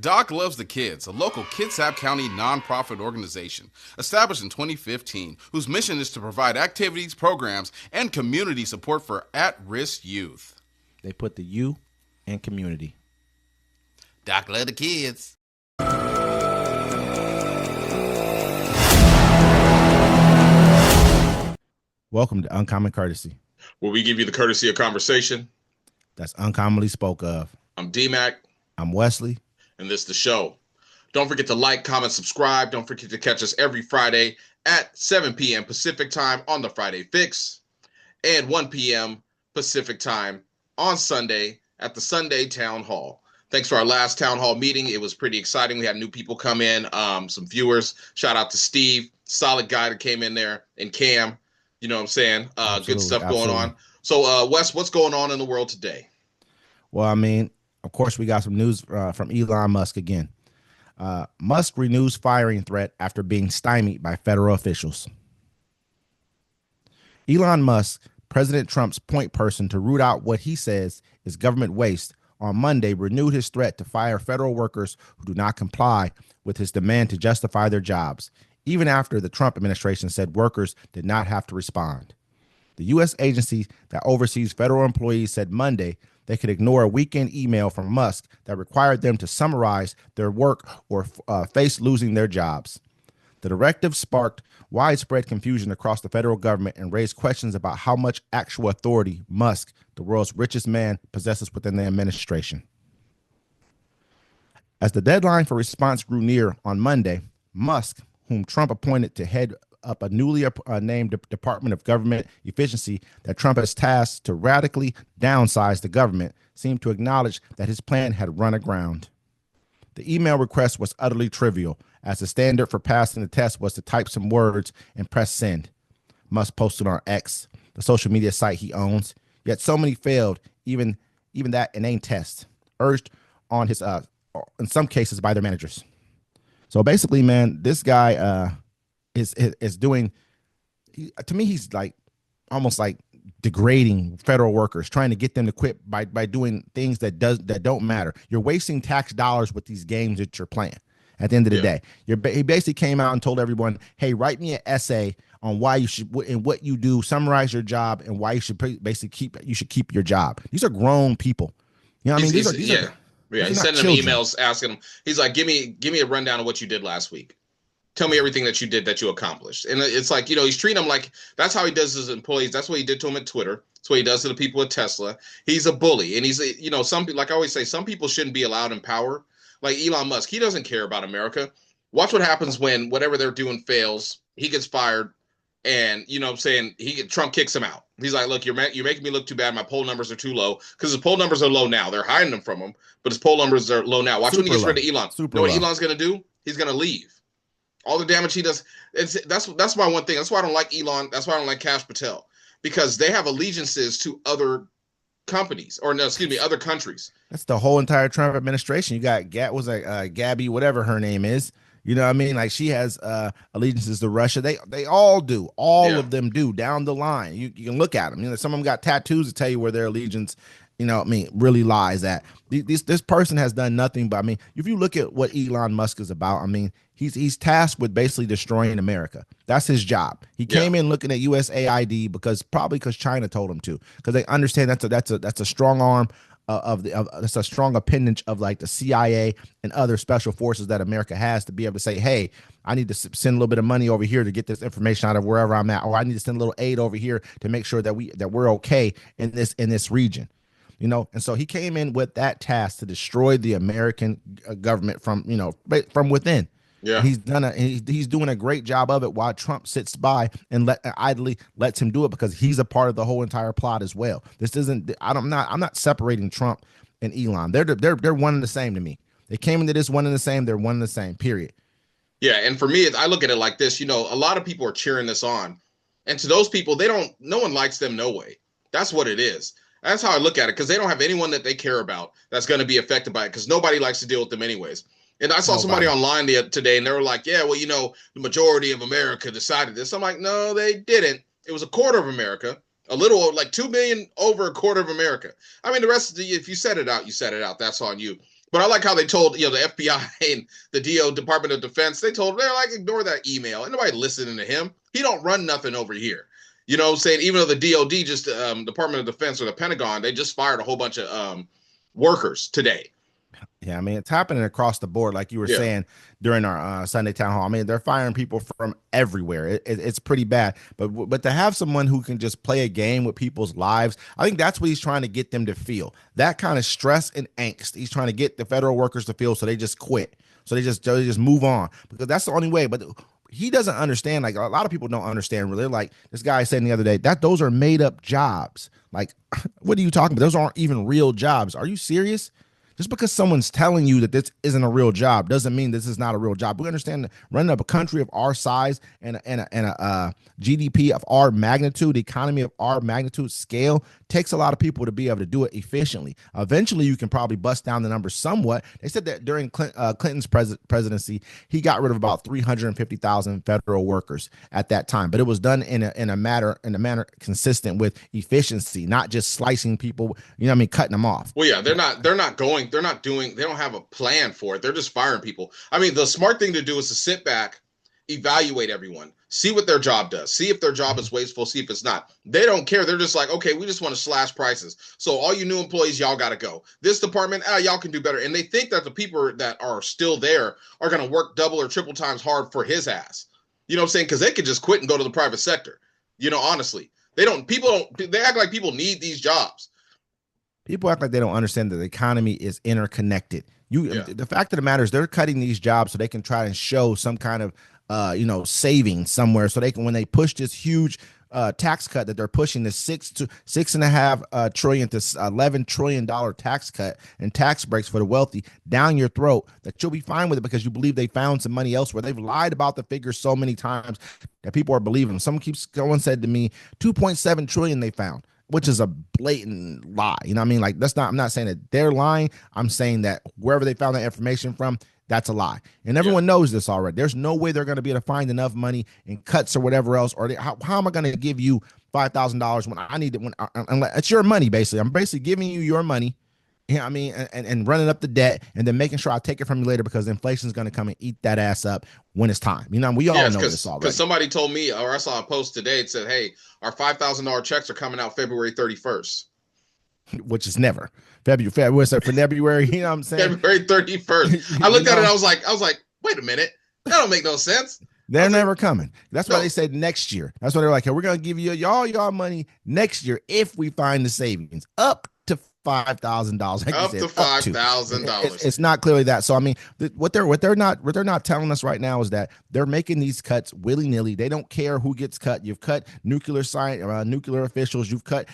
Doc Loves the Kids, a local Kitsap County nonprofit organization established in 2015 whose mission is to provide activities, programs, and community support for at-risk youth. They put the you in community. Doc Loves the Kids. Welcome to Uncommon Courtesy, where we give you the courtesy of conversation that's uncommonly spoke of. I'm D-Mac. I'm Wesley. And this is the show. Don't forget to like, comment, subscribe. Don't forget to catch us every Friday at 7 p.m. Pacific time on the Friday Fix and 1 p.m. Pacific time on Sunday at the Sunday Town Hall. Thanks for our last Town Hall meeting. It was pretty exciting. We had new people come in, some viewers. Shout out to Steve, solid guy that came in there, and Cam. You know what I'm saying? Good stuff going on. So, Wes, what's going on in the world today? Well, I mean, of course, we got some news from Elon Musk again. Musk renews firing threat after being stymied by federal officials. Elon Musk, President Trump's point person to root out what he says is government waste, on Monday renewed his threat to fire federal workers who do not comply with his demand to justify their jobs, even after the Trump administration said workers did not have to respond. The U.S. agency that oversees federal employees said Monday they could ignore a weekend email from Musk that required them to summarize their work or face losing their jobs. The directive sparked widespread confusion across the federal government and raised questions about how much actual authority Musk, the world's richest man, possesses within the administration. As the deadline for response grew near on Monday, Musk, whom Trump appointed to head up a newly named Department of Government Efficiency that Trump has tasked to radically downsize the government, seemed to acknowledge that his plan had run aground. The email request was utterly trivial, as the standard for passing the test was to type some words and press send. Musk posted on X, the social media site he owns, yet so many failed, even that inane test, urged on his in some cases by their managers. So basically, man, this guy is doing, to me, he's like almost like degrading federal workers, trying to get them to quit by doing things that don't matter. You're wasting tax dollars with these games that you're playing. At the end of the day, he basically came out and told everyone, "Hey, write me an essay on why you should and what you do. Summarize your job and why you should basically keep your job." These are grown people. You know what I mean? These are he's sending them emails asking them. He's like, "Give me a rundown of what you did last week. Tell me everything that you did that you accomplished." And it's like, he's treating them like that's how he does his employees. That's what he did to them at Twitter. That's what he does to the people at Tesla. He's a bully. And he's, some people, like I always say, some people shouldn't be allowed in power. Like Elon Musk, he doesn't care about America. Watch what happens when whatever they're doing fails. He gets fired. And, Trump kicks him out. He's like, "Look, you're making me look too bad. My poll numbers are too low." Because his poll numbers are low now. They're hiding them from him. But his poll numbers are low now. Watch when he gets rid of Elon. You know what Elon's going to do? He's going to leave. All the damage he does, that's my one thing. That's why I don't like Elon. That's why I don't like Kash Patel, because they have allegiances to other companies, other countries. That's the whole entire Trump administration. You got Gabby, whatever her name is. You know what I mean? Like, she has allegiances to Russia. They all do. All of them do down the line. You can look at them. Some of them got tattoos to tell you where their allegiance, really lies at. This person has done nothing but, if you look at what Elon Musk is about, he's tasked with basically destroying America. That's his job. He came in looking at USAID because China told him to, because they understand that's a strong arm that's a strong appendage of like the CIA and other special forces that America has to be able to say, "Hey, I need to send a little bit of money over here to get this information out of wherever I'm at, or I need to send a little aid over here to make sure that we're okay in this region." And so he came in with that task to destroy the American government from within. Yeah, he's doing a great job of it while Trump sits by and idly lets him do it, because he's a part of the whole entire plot as well. This isn't. I'm not separating Trump and Elon. They're one and the same to me. They came into this one and the same. They're one and the same. Period. Yeah, and for me, I look at it like this. A lot of people are cheering this on, and to those people, no one likes them. No way. That's what it is. That's how I look at it, because they don't have anyone that they care about that's going to be affected by it, because nobody likes to deal with them anyways. And I saw somebody online today, and they were like, "Yeah, well, the majority of America decided this." I'm like, no, they didn't. It was a quarter of America, a little like 2 million over a quarter of America. The rest of if you set it out, you set it out. That's on you. But I like how they told, the FBI and the DO Department of Defense, they're like, ignore that email. Ain't nobody listening to him. He don't run nothing over here. You know what I'm saying? Even though the DOD, just Department of Defense or the Pentagon, they just fired a whole bunch of workers today. Yeah, I mean, it's happening across the board, like you were saying during our Sunday town hall. I mean, they're firing people from everywhere. It's pretty bad. But to have someone who can just play a game with people's lives, I think that's what he's trying to get them to feel. That kind of stress and angst. He's trying to get the federal workers to feel, so they just quit. So they just move on, because that's the only way. But he doesn't understand. Like, a lot of people don't understand. Really, like this guy said the other day, that those are made up jobs. Like, what are you talking about? Those aren't even real jobs. Are you serious? Just because someone's telling you that this isn't a real job doesn't mean this is not a real job. We understand that running up a country of our size and a GDP of our magnitude, economy of our magnitude scale, takes a lot of people to be able to do it efficiently. Eventually, you can probably bust down the numbers somewhat. They said that during Clinton's presidency, he got rid of about 350,000 federal workers at that time, but it was done in a manner consistent with efficiency, not just slicing people. Cutting them off. Well, yeah, they don't have a plan for it. They're just firing people. I mean, the smart thing to do is to sit back, evaluate everyone, see what their job does, see if their job is wasteful, see if it's not. They don't care. They're just like, okay, we just want to slash prices. So all you new employees, y'all got to go. This department, y'all can do better. And they think that the people that are still there are going to work double or triple times hard for his ass. You know what I'm saying? Because they could just quit and go to the private sector. Honestly, they act like people need these jobs. People act like they don't understand that the economy is interconnected. The fact of the matter is, they're cutting these jobs so they can try and show some kind of savings somewhere, so they can, when they push this huge tax cut that they're pushing, this $6.5 trillion to $11 trillion tax cut and tax breaks for the wealthy down your throat, that you'll be fine with it because you believe they found some money elsewhere. They've lied about the figures so many times that people are believing them. Someone said to me 2.7 trillion they found, which is a blatant lie. You know what I mean? Like, I'm not saying that they're lying. I'm saying that wherever they found that information from, that's a lie. And everyone knows this already. There's no way they're going to be able to find enough money in cuts or whatever else. Or how am I going to give you $5,000 when I need it? It's your money, basically. I'm basically giving you your money. You know what I mean? And running up the debt and then making sure I take it from you later, because inflation is going to come and eat that ass up when it's time. We all know this already. Because somebody told me, or I saw a post today, it said, hey, our $5,000 checks are coming out February 31st. Which is never. February. What's that for February? You know what I'm saying? February 31st. I looked at it, I was like, wait a minute. That don't make no sense. They're never coming. That's why they said next year. That's why they're like, hey, we're going to give you all y'all money next year if we find the savings. Up to $5,000. Up to $5,000. It's not clearly that. So I mean, what they're not telling us right now is that they're making these cuts willy nilly. They don't care who gets cut. You've cut nuclear officials. You've cut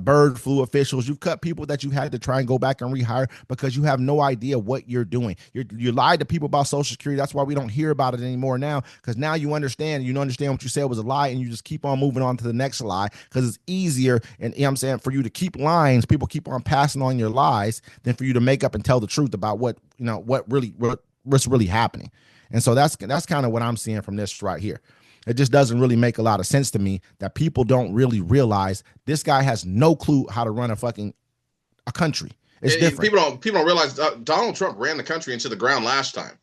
bird flu officials. You've cut people that you had to try and go back and rehire because you have no idea what you're doing. You lied to people about Social Security. That's why we don't hear about it anymore now, because now you understand. You understand what you said was a lie, and you just keep on moving on to the next lie because it's easier. And you know what I'm saying, for you to keep lying, people keep on passing on your lies, than for you to make up and tell the truth about what's really happening. And so that's kind of what I'm seeing from this right here. It just doesn't really make a lot of sense to me that people don't really realize this guy has no clue how to run a country. It's different. People don't realize Donald Trump ran the country into the ground last time.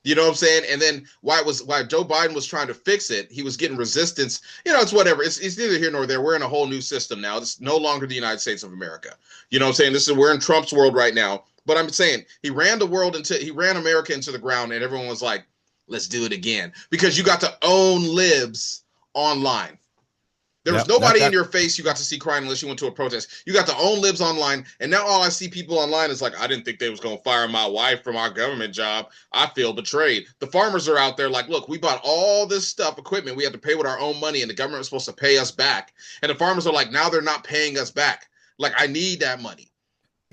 You know what I'm saying? And then why Joe Biden was trying to fix it, he was getting resistance. It's whatever. It's neither here nor there. We're in a whole new system now. It's no longer the United States of America. You know what I'm saying? We're in Trump's world right now. But I'm saying he ran America into the ground, and everyone was like, let's do it again. Because you got to own libs online. There was nobody in your face you got to see crying unless you went to a protest. You got to own libs online, and now all I see people online is like, I didn't think they was going to fire my wife from our government job. I feel betrayed. The farmers are out there like, look, we bought all this equipment. We had to pay with our own money, and the government was supposed to pay us back. And the farmers are like, now they're not paying us back. Like, I need that money.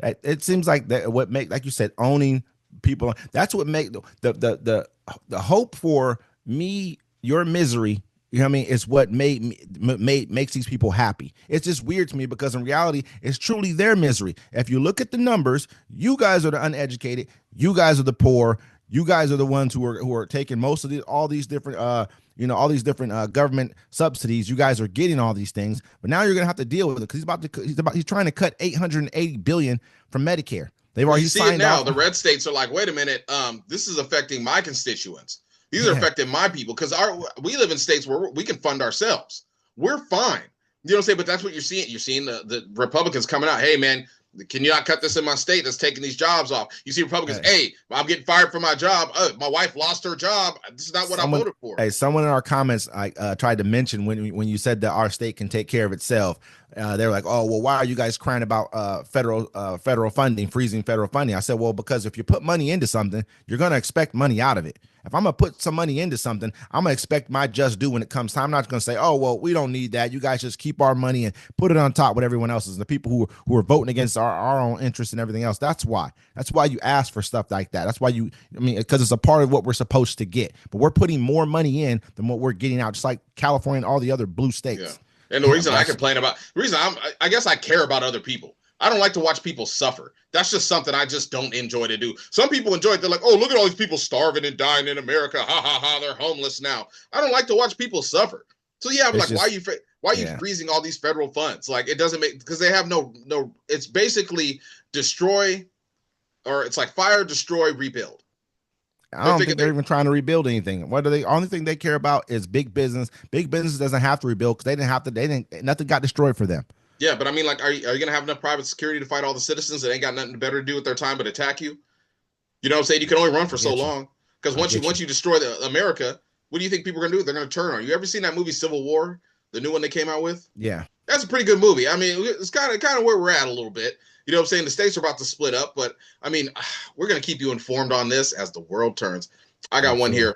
It seems like that what make, like you said, owning people. That's what make the hope for me, your misery. You know what I mean? It's what makes these people happy. It's just weird to me because in reality, it's truly their misery. If you look at the numbers, you guys are the uneducated. You guys are the poor. You guys are the ones who are taking most of all these different government subsidies. You guys are getting all these things, but now you're gonna have to deal with it because he's trying to cut $880 billion from Medicare. They've Well, already you see it signed now. off. The red states are like, wait a minute, this is affecting my constituents. These are affecting my people because we live in states where we can fund ourselves. We're fine. You know what I'm saying? But that's what you're seeing. You're seeing the Republicans coming out. Hey, man, can you not cut this in my state that's taking these jobs off? You see Republicans, hey, I'm getting fired from my job. My wife lost her job. This is not what I voted for. Hey, someone in our comments tried to mention when you said that our state can take care of itself. They were like, oh, well, why are you guys crying about federal funding, freezing federal funding? I said, well, because if you put money into something, you're going to expect money out of it. If I'm going to put some money into something, I'm going to expect my just due when it comes time. I'm not going to say, oh, well, we don't need that. You guys just keep our money and put it on top with everyone else's. And the people who are voting against our own interests and everything else. That's why you ask for stuff like that. That's why because it's a part of what we're supposed to get. But we're putting more money in than what we're getting out, just like California and all the other blue states. Yeah. And the reason I complain about, I guess I care about other people. I don't like to watch people suffer. That's just something I just don't enjoy to do. Some people enjoy it. They're like, oh, look at all these people starving and dying in America. Ha, ha, ha, they're homeless now. I don't like to watch people suffer. So, yeah, I'm like, why are you freezing all these federal funds? Like, it doesn't make, because they have no, it's basically destroy, or it's like fire, destroy, rebuild. I don't think they're even trying to rebuild anything. Only thing they care about is big business. Big business doesn't have to rebuild because nothing got destroyed for them. Yeah, but I mean, like, are you going to have enough private security to fight all the citizens that ain't got nothing better to do with their time but attack you? You know what I'm saying? You can only run for so long. Because once you destroy America, what do you think people are going to do? They're going to turn on you. Ever seen that movie Civil War? The new one they came out with? Yeah. That's a pretty good movie. I mean, it's kind of where we're at a little bit. You know what I'm saying? The states are about to split up, but I mean, we're going to keep you informed on this as the world turns. I got one here.